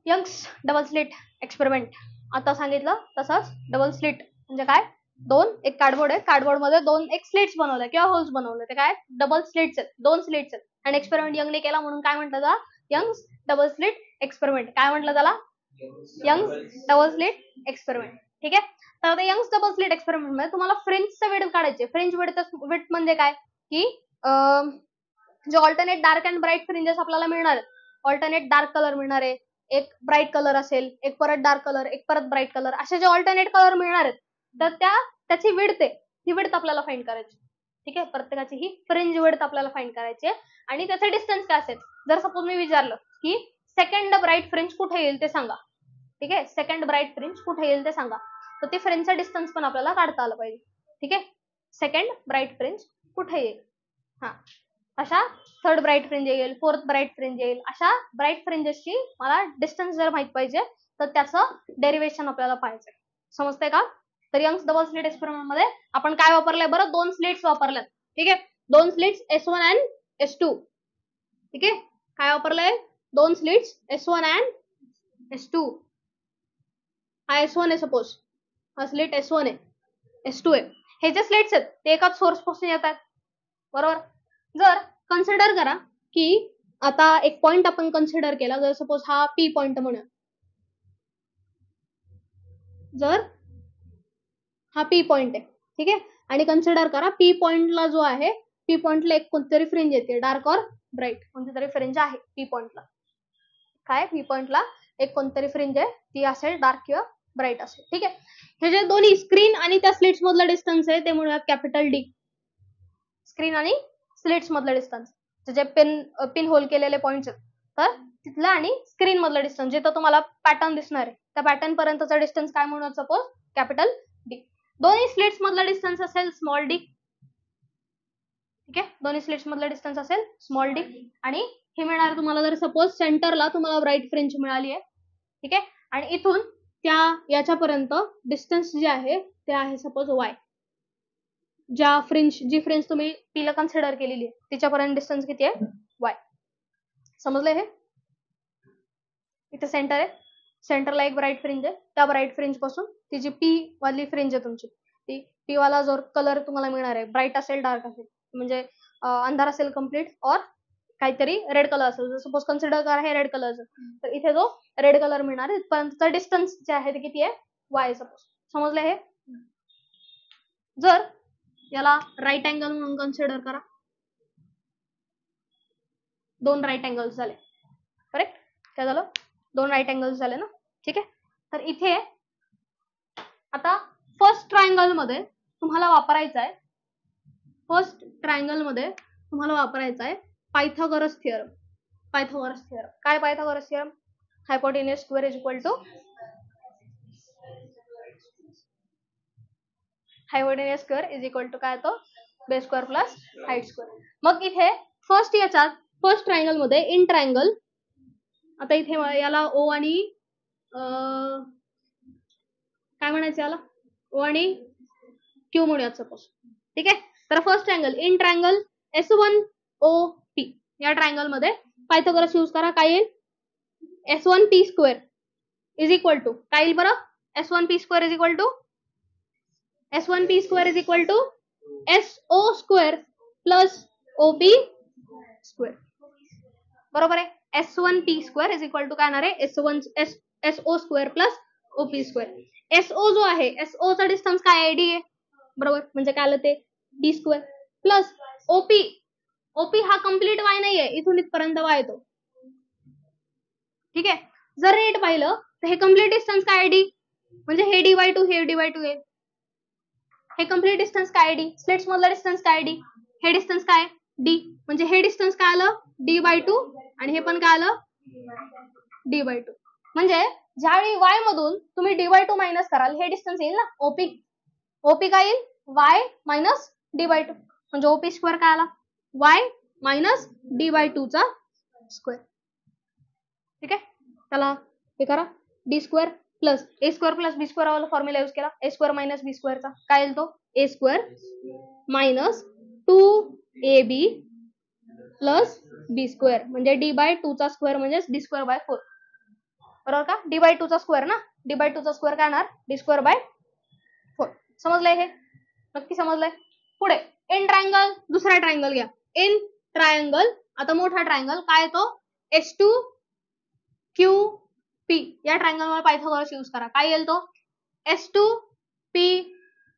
Young's double slit experiment आता सांगितलं तसंच डबल स्लिट म्हणजे काय, एक कार्डबोर्ड आहे, कार्डबोर्ड मध्ये एक स्लिट्स बनवले किंवा होल्स बनवले, ते काय डबल स्लिट्स आहेत, 2 स्लिट्स आहेत आणि एक्सपेरिमेंट यंगने केला म्हणून काय म्हटलं त्याला, यंग्स डबल स्लिट एक्सपेरिमेंट. काय म्हटलं त्याला, यंग्स डबल स्लिट एक्सपेरिमेंट. ठीक आहे. तर आता यंग्स डबल स्लिट एक्सपेरिमेंट मध्ये तुम्हाला फ्रिंजचं विड्थ काढायचे. फ्रिंज विड्थ म्हणजे काय की जे alternate dark and bright fringes आपल्याला मिळणार आहेत, ऑल्टरनेट डार्क कलर मिळणार आहे, एक ब्राईट कलर असेल, एक परत डार्क कलर, एक परत ब्राईट कलर, असे जे ऑल्टरनेट कलर मिळणार आहेत तर त्याची विड्थ आहे, ही विड्थ आपल्याला फाइंड करायची. ठीक आहे. प्रत्येकाची ही फ्रिंज विड्थ आपल्याला फाइंड करायची आहे आणि त्याचे डिस्टन्स काय असेल. जर सपोज मी विचारलं की सेकंड ब्राईट फ्रिंज कुठे येईल ते सांगा. ठीक आहे. सेकंड ब्राईट फ्रिंज कुठे येईल ते सांगा. तर ते फ्रिंजचा डिस्टन्स पण आपल्याला काढता आलं पाहिजे. ठीक आहे. सेकंड ब्राईट फ्रिंज कुठे येईल, हा अशा थर्ड ब्राईट फ्रिंज येईल, फोर्थ ब्राईट फ्रिंज येईल, अशा ब्राईट फ्रिंजेसची मला डिस्टन्स जर माहित पाहिजे तर त्याचं डेरिव्हेशन आपल्याला पाहिजे. समजतंय का. तर यंग्स डबल स्लिट एक्सपेरिमेंट मध्ये आपण काय वापरलंय बरं, 2 स्लिट्स वापरल्यात. ठीक आहे. 2 स्लिट्स S1 आणि S2. ठीक आहे. काय वापरलंय, 2 स्लिट्स S1 आणि S2. हा S1 आहे सपोज, हा स्लिट S1 आहे, S2 आहे. हे जे स्लिट्स आहेत ते एकाच सोर्स पासून येतात, बरोबर. जर कन्सिडर करा की आता एक पॉइंट आपण कन्सिडर केला, जर सपोज हा P पॉइंट म्हणूया, जर हा P पॉइंट आहे. ठीक आहे. आणि कन्सिडर करा P पॉइंटला जो आहे, P पॉइंटला एक कोणतरी फ्रिंज येते, डार्क और ब्राईट कोणती तरी फ्रिंज आहे P पॉइंटला. काय P पॉइंटला एक कोणतरी फ्रिंज आहे, ती असेल डार्क किंवा ब्राईट असेल. ठीक आहे. हे जे दोन्ही स्क्रीन आणि त्या स्लिट्स मधला डिस्टन्स आहे ते म्हणूयात कॅपिटल D. स्क्रीन आणि स्लिट्स मधला डिस्टन्स, जे पिन होल केलेले पॉइंट्स आहेत तर तिथला आणि स्क्रीन मधला डिस्टन्स, जिथं तुम्हाला पॅटर्न दिसणार आहे त्या पॅटर्न पर्यंतचा डिस्टन्स काय म्हणूयात, सपोज कॅपिटल D. दोन्ही स्लिट्स मधला डिस्टन्स असेल स्मॉल d. ठीक आहे. दोन्ही स्लिट्स मधला डिस्टन्स असेल स्मॉल d आणि हे मिळणार तुम्हाला, जर सपोज सेंटरला तुम्हाला ब्राईट फ्रिंज मिळाली आहे. ठीक आहे. आणि इथून त्या याच्यापर्यंत डिस्टन्स जे आहे ते आहे सपोज y. जी फ्रिंज तुम्ही P ला कन्सिडर केलेली आहे तिच्यापर्यंत डिस्टन्स किती आहे, y. समजलं हे. इथे सेंटर आहे, सेंटरला एक ब्राईट फ्रिंज आहे, त्या ब्राईट फ्रिंज पासून ती जी P वाली फ्रिंज आहे तुमची, ती P वाला जो कलर तुम्हाला मिळणार आहे, ब्राईट असेल डार्क असेल, म्हणजे अंधार असेल कम्प्लीट और काहीतरी रेड कलर असेल, सपोज कन्सिडर करा हे रेड कलरचं, तर इथे जो रेड कलर मिळणार आहे तिथपर्यंतचा डिस्टन्स जे आहे ते किती आहे, y सपोज. समजलं हे. जर याला राईट अँगल म्हणून कन्सिडर करा, 2 राईट अँगल्स झाले, करेक्ट. काय झालं, 2 राईट अँगल्स झाले ना. ठीक आहे. तर इथे आता फर्स्ट ट्रायंगल मध्ये तुम्हाला वापरायचं आहे, पायथागोरस थिअरम. काय Pythagoras theorem, hypotenuse square is equal to काय तो base square plus height square. मग इथे फर्स्ट ट्रायंगल मध्ये इन ट्रायंगल, आता इथे याला O आणि काय म्हणायचं, याला O आणि Q म्हणूयात सपोज. ठीक आहे. तर first triangle in triangle S1OP या ट्रायंगल मध्ये पायथागोरस यूज करा. काय येईल, S1P square is equal to काय येईल बरं, S1P square is equal to SO square plus OP square. बरोबर आहे. S1P square is equal to काय येणार आहे, SO square plus OP square. SO जो आहे, SO चा डिस्टन्स काय आहे, D आहे, बरोबर. म्हणजे काय आलं ते D स्क्वेअर प्लस OP हा कम्प्लीट y नाहीये, इथून इथपर्यंत y येतो. ठीक आहे. जर रेट पाहिलं तर हे कम्प्लीट डिस्टन्स काय आहे, D, म्हणजे हे dy2 हे dy2 आहे. हे कम्प्लीट डिस्टन्स काय आहे, D. स्लिट्स मधला डिस्टन्स काय आहे, D. हे डिस्टन्स काय D, म्हणजे हे डिस्टन्स काय आलं D/2 आणि हे पण काय आलं D/2. म्हणजे ज्यावेळी y मधून तुम्ही D/2 मायनस कराल हे डिस्टन्स येईल ना OP काय येईल, y मायनस D/2, म्हणजे OP स्क्वेअर काय आला, y मायनस D/2 चा स्क्वेअर. ठीक आहे. त्याला हे करा, D square plus A square plus B square वाला फॉर्म्युला यूज केला, A स्क्वेअर मायनस B स्क्वेअरचा काय येईल तो A square minus 2AB plus B square, म्हणजे D/2 चा स्क्वेअर म्हणजे D²/4. बरोबर का? d/2 चा स्क्वेअर ना, d/2 चा स्क्वेअर काय येणार d²/4. समजलंय हे? नक्की समजलंय. पुढे इन ट्रायंगल, दुसरा ट्रायंगल घ्या. इन ट्रायंगल, आता मोठा ट्रायंगल काय येतो S2QP या ट्रायंगल मध्ये पायथागोरस यूज करा. काय येईल तो S2P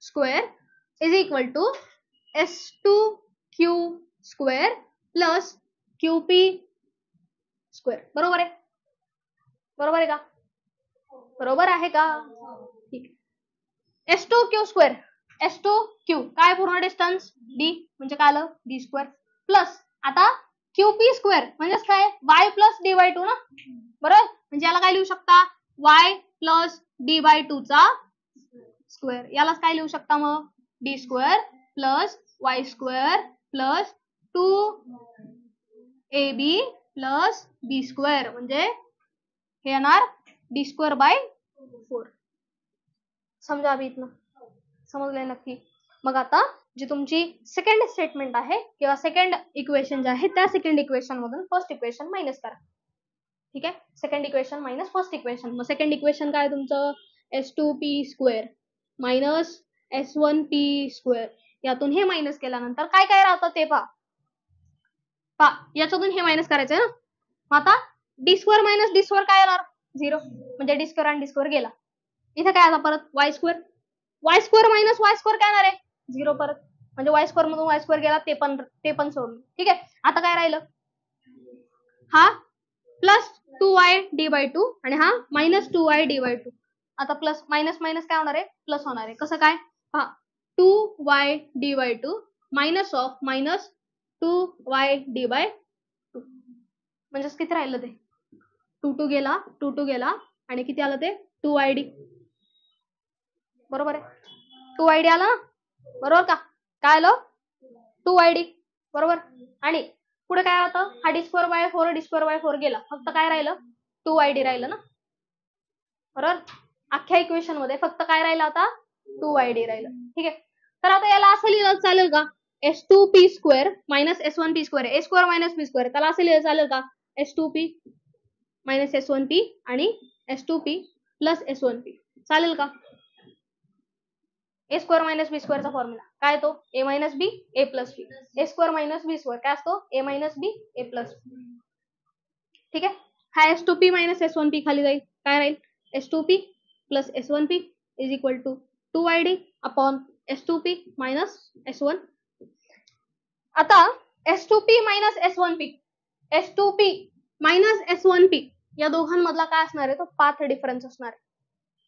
square is equal to S2Q square plus QP square. बरोबर आहे? बरोबर आहे का? बरोबर आहे का? ठीक. S2Q स्क्वेअर, S2Q काय पूर्ण डिस्टन्स D म्हणजे काय आलं D² प्लस आता QP स्क्वेअर म्हणजे काय y प्लस d/2 ना, बरोबर. म्हणजे याला काय लिहू शकता y प्लस d/2 चा स्क्वेअर. यालाच काय लिहू शकता मग d² plus y² plus 2ab plus b² म्हणजे हे येणार d²/4. समजा अभि इथनं समजलंय नक्की. मग आता जी तुमची सेकंड स्टेटमेंट आहे किंवा सेकंड इक्वेशन जे आहे त्या सेकंड इक्वेशन मधून फर्स्ट इक्वेशन मायनस करा. ठीक आहे, second equation minus first equation. मग सेकंड इक्वेशन काय तुमचं S2P square minus S1P square. यातून हे मायनस केल्यानंतर काय काय राहतं ते पहा. याच्यातून हे मायनस करायचंय ना. मग आता d² मायनस d² काय येणार 0 म्हणजे d² आणि d² गेला. इथे काय आता परत y² मायनस y² काय येणार आहे 0 परत म्हणजे y² मधून y² गेला ते पण सोडलं. ठीक आहे, आता काय राहिलं हा प्लस 2y d/2 आणि हा मायनस 2y d/2. आता प्लस मायनस मायनस काय होणार आहे प्लस होणार आहे. कसं काय पहा 2y d/2 minus of minus 2y d/2 म्हणजे किती राहिलं ते 2 गेला आणि किती आलं ते 2id. बरोबर आहे 2id आला ना, बरोबर का? काय आलं 2id बरोबर. आणि पुढे काय होतं हा d²/4 गेला, फक्त काय राहिलं 2id राहिलं ना, बरोबर. अख्ख्या इक्वेशन मध्ये फक्त काय राहिलं आता 2id राहिलं. ठीक आहे, तर आता याला असं लिहिलं चालेल का S2P square minus S1P square A² minus B². त्याला असं लिहिलं चालेल का S2P मायनस S1P आणि S2P प्लस S1P चालेल का? A² मायनस B² चा फॉर्म्युला काय तो A minus B A plus B. A² minus B² काय असतो A minus B A plus B. ठीक आहे, हा S2P मायनस S1P खाली जाईल. काय राहील S2P plus S1P is equal to 2id upon S2P minus S1. आता S2P minus S1P minus S1P या दोघांमधला काय असणार आहे तो पाथ डिफरन्स असणार आहे.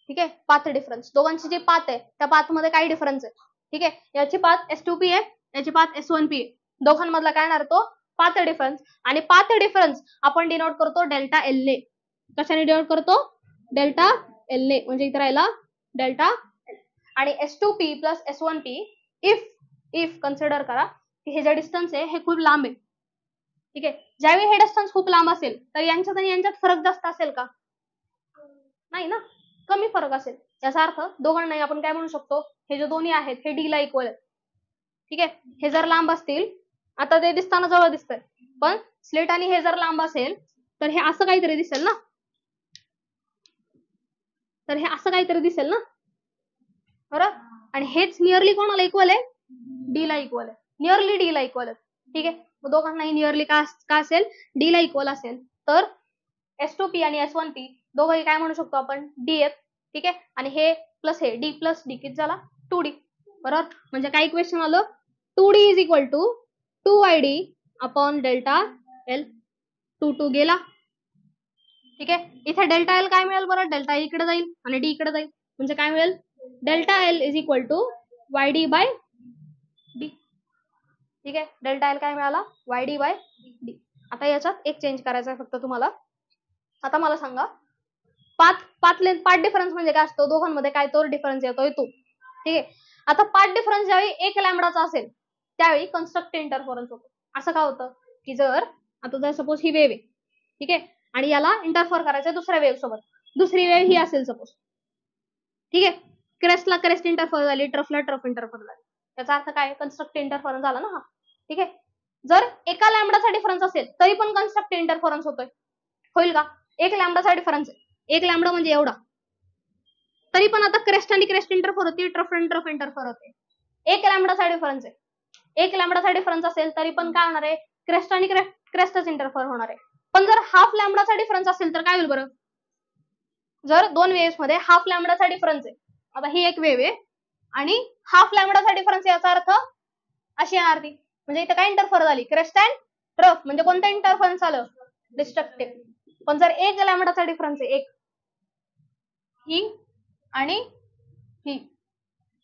ठीक आहे, पाथ डिफरन्स दोघांची जी पाथ आहे त्या पाथ मध्ये काय डिफरन्स आहे. ठीक आहे, याची पाथ S2P आहे, याची पाथ S1P आहे. दोघांमधला काय येणार तो पाथ डिफरन्स. आणि पाथ डिफरन्स आपण डिनोट करतो डेल्टा एल ने. कशाने डिनोट करतो डेल्टा एल ने, म्हणजे इथे राहिला डेल्टा एल. आणि S2P plus S1P if consider करा की हे जे डिस्टन्स आहे हे खूप लांब आहे. ठीक आहे, ज्यावेळी हे डिस्टन्स खूप लांब असेल तर यांच्यात आणि यांच्यात फरक जास्त असेल का नाही ना, कमी फरक असेल. याचा अर्थ दोघांनाही आपण काय म्हणू शकतो हे जे दोन्ही आहेत हे D ला इक्वल आहेत. ठीक आहे, हे जर लांब असतील आता ते दिसताना जवळ दिसतंय पण स्लेट आणि हे जर लांब असेल तर हे असं काहीतरी दिसेल ना, बरोबर. आणि हेच नियरली कोणाला इक्वल आहे D ला इक्वल आहे, नियरली D ला इक्वल आहे. ठीक आहे, दोघांनाही नियरली का असेल D ला इक्वल असेल तर S2P आणि S1P दोघंही काय म्हणू शकतो आपण D आहेत. ठीक आहे, आणि हे प्लस हे D प्लस D किती झाला 2D. बरोबर, म्हणजे काय इक्वेशन आलं 2D is equal to 2id upon delta l. 2 गेला. ठीक आहे, इथे डेल्टा एल काय मिळेल बरं डेल्टा ए इकडे जाईल आणि D इकडे जाईल म्हणजे काय मिळेल delta l is equal to YD/D. ठीक आहे, डेल्टा एल काय मिळाला YD/D. आता याच्यात एक चेंज करायचा आहे फक्त तुम्हाला. आता मला सांगा पाथ डिफरन्स म्हणजे काय असतो दोघांमध्ये काय तो डिफरन्स येतोय तो. ठीक आहे, आता पाथ डिफरन्स ज्यावेळी 1 लॅम्बडाचा असेल त्यावेळी कन्स्ट्रक्टिव्ह इंटरफरन्स होतो. असं का होतं की जर सपोज ही वेव्ह आहे. ठीक आहे, आणि याला इंटरफर करायचं दुसऱ्या वेव्ह सोबत, दुसरी वेव्ह ही असेल सपोज. ठीक आहे, क्रेस्टला क्रेस्ट इंटरफर झाली, ट्रफला ट्रफ इंटरफर झाली. त्याचा अर्थ काय कन्स्ट्रक्टिव्ह इंटरफरन्स झाला ना हा. ठीक आहे, जर एका लॅम्बडाचा डिफरन्स असेल तरी पण कन्स्ट्रक्टिव्ह इंटरफरन्स होईल का 1 लॅम्बडाचा डिफरन्स आहे एक लॅमडा म्हणजे एवढा. तरी पण आता क्रेस्ट आणि क्रेस्ट इंटरफर होती, टर्फ आणि टर्फ इंटरफर होते. एक लॅमडाचा डिफरन्स आहे. एक लॅमडाचा डिफरन्स असेल तरी पण काय होणार आहे, क्रेस्ट आणि क्रेस्टच इंटरफर होणार आहे. पण जर हाफ लॅमडाचा डिफरन्स असेल तर काय होईल बरं? जर दोन वेव्स मध्ये हाफ लॅमडाचा डिफरन्स आहे, आता ही एक वेव्ह आहे आणि हाफ लॅमडाचा डिफरन्स, याचा अर्थ अशी येणार ती, म्हणजे इथं काय इंटरफर झाली, क्रेस्ट अँड ट्रफ, म्हणजे कोणतं इंटरफरन्स आलं, डिस्ट्रक्टिव्ह. पण जर एक लॅमडाचा डिफरन्स आहे, एक ही आणि ही,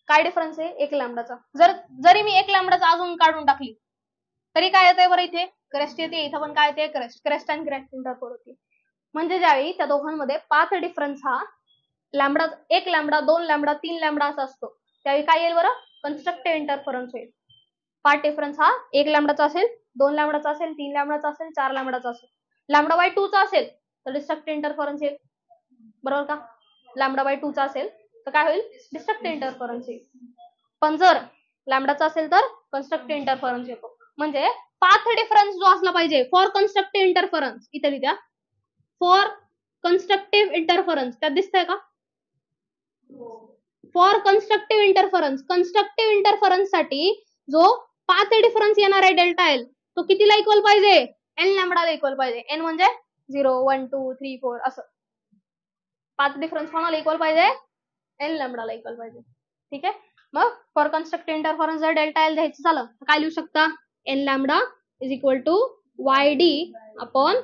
काय डिफरन्स आहे, एक लॅमडाचा. जरी मी एक लॅमडाचा अजून काढून टाकली तरी काय येतंय बरं, इथे क्रेस्ट येते, इथं पण काय येते, क्रेस्ट अँड क्रेस्ट इंटरफर होती. म्हणजे ज्यावेळी त्या दोघांमध्ये पाथ डिफरन्स हा लॅमडा, एक लॅमडा, दोन लॅमडा, तीन लॅमडा असा असतो, त्यावेळी काय येईल बरं, कन्स्ट्रक्टिव्ह इंटरफरन्स होईल. पाथ डिफरन्स हा एक लॅमडाचा असेल, दोन लॅमडाचा असेल, तीन लॅमडाचा असेल, चार लॅमडाचा असेल. लॅमडा बाय 2 चा असेल तर डिस्ट्रक्टिव्ह इंटरफरन्स येईल, बरोबर का? लॅमडा बाय 2 चा असेल तर काय होईल, डिस्ट्रक्टिव्ह इंटरफरन्स येईल. पण जर लॅमडाचा असेल तर कन्स्ट्रक्टिव्ह इंटरफरन्स येतो. म्हणजे पाथ डिफरन्स जो असला पाहिजे फॉर कन्स्ट्रक्टिव्ह इंटरफरन्स, इथे लिहित्या फॉर कन्स्ट्रक्टिव्ह इंटरफरन्स, त्यात दिसतंय का? फॉर कन्स्ट्रक्टिव्ह इंटरफरन्स साठी जो पाथ डिफरन्स येणार आहे डेल्टा एल, तो कितीला इक्वल पाहिजे, एन लॅमडाला इक्वल पाहिजे. एन म्हणजे 0 1 2 3 4 असं. पाथ डिफरन्स कोणाला इक्वल पाहिजे, एन लॅमडाला इक्वल पाहिजे. ठीक आहे. मग फॉर कन्स्ट्रक्टिव्ह इंटरफरन्स जर डेल्टा एल द्यायचं झालं तर काय लिहू शकता, n lambda is equal to y d upon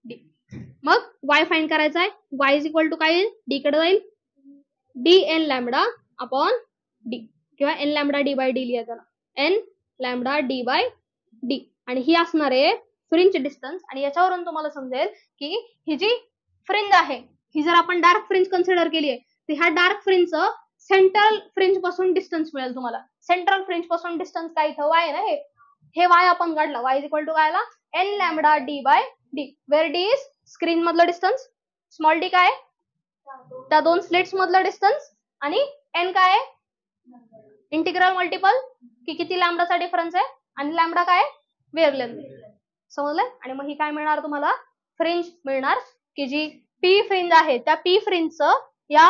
d. मग वाय फाइंड करायचा आहे, वाय इज इक्वल टू काय येईल, डी कडे जाईल, D N lambda upon D, किंवा N lambda D by D लिहा त्याला, N lambda D by D. आणि ही असणार आहे फ्रिंज डिस्टन्स. आणि याच्यावरून तुम्हाला समजेल की ही जी फ्रिंज आहे ही जर आपण डार्क फ्रिंज कन्सिडर केली आहे तर ह्या डार्क फ्रिंजचं सेंट्रल फ्रिंज पासून डिस्टन्स मिळेल तुम्हाला. सेंट्रल फ्रिंज पासून डिस्टन्स काय, इथं वाय आहे ना, हे वाय आपण काढला, वाय इज इक्वल टू काय आला, n lambda D by d, where d is screen मधलं डिस्टन्स, स्मॉल डी काय, त्या दोन स्लिट्स मधलं डिस्टन्स, आणि एन काय, इंटिग्रल मल्टिपल की किती लॅमडाचा डिफरन्स आहे, आणि लॅमडा काय, वेव्हलेंथ. समजलंय? आणि मग ही काय मिळणार तुम्हाला, फ्रिंज मिळणार, की जी पी फ्रिंज आहे त्या पी फ्रिंजचं या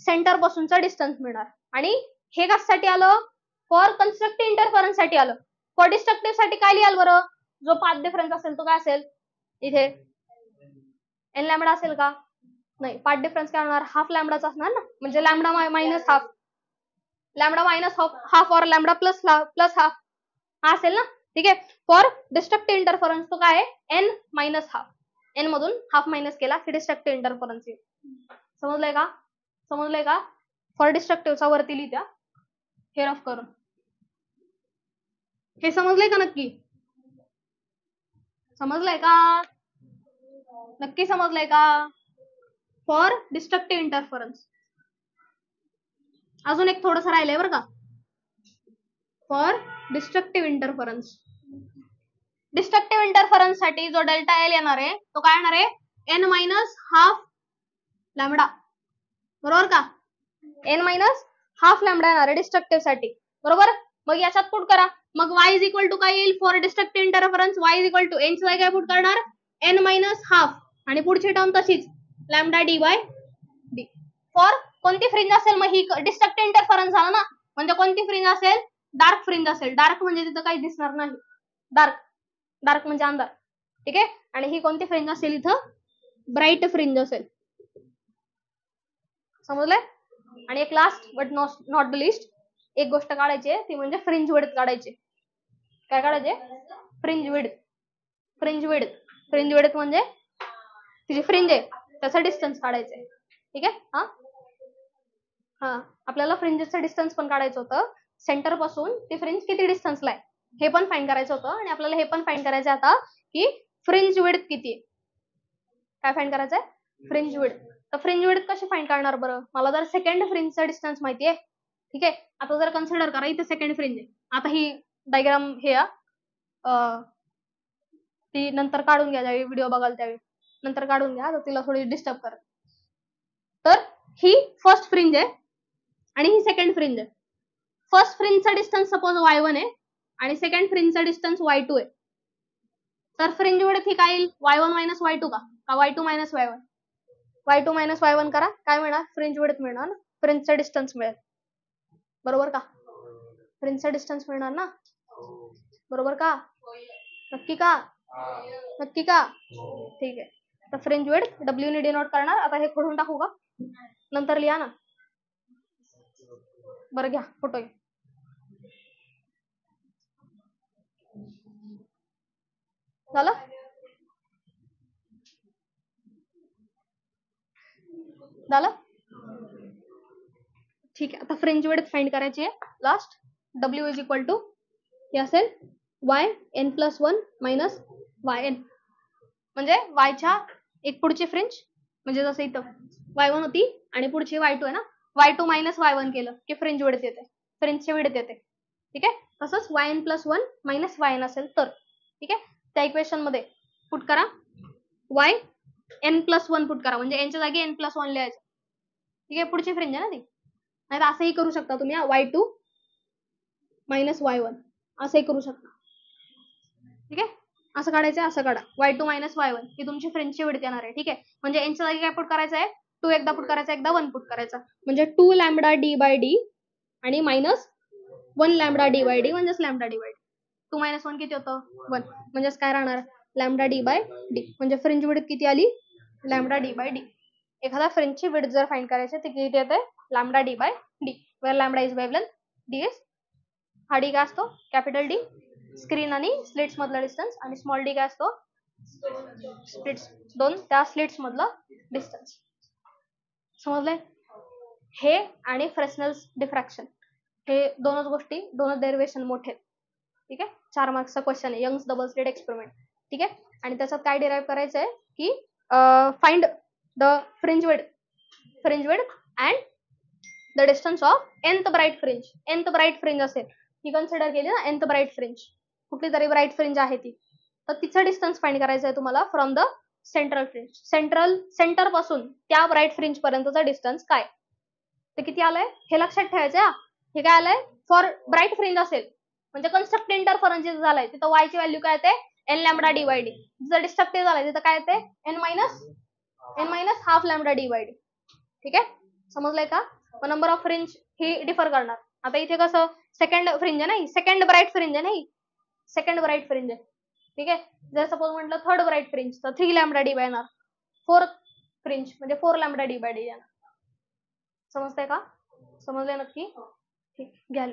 सेंटर पासूनचं डिस्टन्स मिळणार. आणि हे कशासाठी आलं, फॉर कन्स्ट्रक्टिव्ह इंटरफरन्स साठी आलं. फॉर डिस्ट्रक्टिव्ह साठी काय लिहाल बरं, जो पाथ डिफरन्स असेल तो काय असेल, इथे एन लॅमडा असेल का, नाही, पाथ डिफरन्स काय होणार, हाफ लॅमडाचा असणार ना, म्हणजे lambda minus half, lambda minus half और लॅमडा प्लस हाफ हा असेल ना. ठीक आहे. फॉर डिस्ट्रक्टिव्ह इंटरफरन्स तो काय आहे, एन मायनस हाफ, एन मधून हाफ मायनस केला की डिस्ट्रक्टिव्ह इंटरफरन्स येईल. समजलंय का, समजलंय का? फॉर डिस्ट्रक्टिव्हचा वरती लिहित्या हे रफ करून, हे समजलंय का, नक्की समजलंय का, नक्की समजलंय का? For destructive interference. अजून एक थोडंसं राहिलंय बरं का, for destructive interference. Destructive interference साठी जो डेल्टा एल येणार आहे तो काय येणार आहे, एन मायनस हाफ लॅमडा, बरोबर का, एन मायनस हाफ लॅमडा येणार आहे डिस्ट्रक्टिव्ह साठी, बरोबर. मग याच्यात पुट करा, मग y इज इक्वल टू काय येईल, for destructive interference y is equal to n ची काय पुट करणार, एन मायनस हाफ, आणि पुढची टर्म तशीच lambda D by d. For कोणती फ्रिंज असेल, मग ही डिस्ट्रक्टिव्ह इंटरफरन्स झाला ना, म्हणजे कोणती फ्रिंज असेल, डार्क फ्रिंज असेल. डार्क म्हणजे तिथं काही दिसणार नाही, डार्क म्हणजे अंधार. ठीक आहे. आणि ही कोणती फ्रिंज असेल, इथं ब्राईट फ्रिंज असेल. समजलंय? आणि एक last but not the list एक गोष्ट काढायची आहे, ती म्हणजे फ्रिंज विड्थ काढायची. काय काढायचे, फ्रिंज विड्थ. फ्रिंज विड्थ म्हणजे तिची फ्रिंज आहे त्याचा डिस्टन्स काढायचंय. ठीक आहे. हा आपल्याला फ्रिंजेसचं डिस्टन्स पण काढायचं होतं, सेंटर पासून ती फ्रिंज किती डिस्टन्सला आहे हे पण फाइंड करायचं होतं. आणि आपल्याला हे पण फाइंड करायचं आता की फ्रिंज विड्थ किती आहे. काय फाइंड करायचंय, फ्रिंज विड्थ. तर फ्रिंज विड्थ कशी फाइंड करणार बरं, मला जर सेकंड फ्रिंजचा डिस्टन्स माहिती आहे. ठीक आहे. आता जर कन्सिडर करा इथे सेकंड फ्रिंज आहे. आता ही डायग्राम हे ती नंतर काढून घ्या, ज्यावेळी व्हिडिओ बघाल त्यावेळी नंतर काढून घ्या, तर तिला थोडी डिस्टर्ब करा. तर ही फर्स्ट फ्रिंज आहे आणि ही सेकंड फ्रिंज आहे. फर्स्ट फ्रिंजचा डिस्टन्स सपोज y1 आहे आणि सेकंड फ्रिंजचा डिस्टन्स y2 आहे. तर फ्रिंज विड्थ ही काय येईल, y1 मायनस y2 का y2 minus y1, y2 minus y1 करा, काय मिळणार? फ्रिंज विड्थ मिळणार ना, फ्रिंजचा डिस्टन्स मिळेल. बरोबर का? फ्रिंजचा डिस्टन्स मिळणार ना, बरोबर का? नक्की का? नक्की का? ठीक आहे. तर फ्रिंज विड्थ W ने डिनोट करणार. आता हे खोडून टाकू का? नंतर लिहा ना. बरं घ्या फोटो. झालं? झालं? ठीक आहे. आता फ्रिंज विड्थ फाइंड करायची आहे. Last W is equal to हे असेल yn+1 मायनस yn, म्हणजे yच्या एक पुढची फ्रिंज, म्हणजे जसं इथं y1 होती आणि पुढची y2 आहे ना, y2 मायनस y1 केलं की फ्रिंज विड्थ येते, फ्रिंजची विड्थ येते. ठीक आहे. तसंच yn+1 मायनस yn असेल तर, ठीक आहे, त्या इक्वेशन मध्ये पुट करा yn+1 पुट करा, म्हणजे n च्या जागी n+1 लिहायचं. ठीक आहे. पुढची फ्रिंज आहे ना ती. नाही तर असंही करू शकता तुम्ही, y2 मायनस y1 असंही करू शकता. ठीक आहे. असं काढायचं, असं काढा y2 मायनस y1 ही तुमची फ्रिंजची विड्थ येणार आहे. ठीक आहे. म्हणजे n च्या जागी काय पुट करायचं आहे? 2 एकदा पुट करायचा, एकदा 1 पुट करायचा, म्हणजे 2 लॅम्बडा d बाय d आणि minus 1 lambda d by d, म्हणजेच lambda d by d. 2 minus 1 किती होतं? 1, म्हणजेच काय राहणार? Lambda d by d. म्हणजे फ्रिंज विड्थ किती आली? Lambda d by d. एखादा फ्रिंजची विड्थ जर फाइंड करायची तर किती येते? Lambda d by d, where lambda is wavelength, d is, हा d काय असतो? कॅपिटल D, स्क्रीन आणि स्लिट्स मधला डिस्टन्स, आणि स्मॉल d काय असतो? स्लिट्स, दोन त्या स्लिट्स मधलं डिस्टन्स. समजलंय? हे आणि फ्रेस्नेल्स डिफ्रॅक्शन हे दोनच गोष्टी, दोनच डेरिव्हेशन मोठे. ठीक आहे. 4 मार्क्सचा क्वेश्चन आहे, यंग्स डबल स्लिट एक्सपेरिमेंट. ठीक आहे. आणि त्याच्यात काय डिराईव्ह करायचं आहे की find the fringe width and the distance of nth bright fringe. nth bright fringe असेल ही कन्सिडर केली ना, nth ब्राइट फ्रिंज, कुठली तरी ब्राइट फ्रिंज आहे ती, तर तिचं डिस्टन्स फाइंड करायचं आहे तुम्हाला from the central fringe. Centre पासून त्या ब्राइट फ्रिंज पर्यंतचा डिस्टन्स काय, ते किती आलंय हे लक्षात ठेवायचं. हे काय आलंय? फॉर ब्राइट फ्रिंज असेल म्हणजे कन्स्ट्रक्ट इंटरफरन्स झालाय, तिथं y ची व्हॅल्यू काय येते? n lambda d by d. जर डिस्ट्रक्टिव्ह झालाय तिथं काय येते? n minus half lambda d by d. ठीक आहे. समजलंय का? नंबर ऑफ फ्रिंज ही डिफर करणार. आता इथे कसं सेकंड फ्रिंज आहे ना, सेकंड ब्राइट फ्रिंज आहे ना, सेकंड ब्राइट फ्रिंज आहे. ठीक आहे. जर सपोज म्हटलं थर्ड ब्राइट फ्रिंज तर 3 लॅम्बडा d बाय येणार. फोर्थ फ्रिंज म्हणजे 4 लॅम्बडा d बाय d येणार. समजतंय का? समजलंय नक्की? ठीक, घ्या.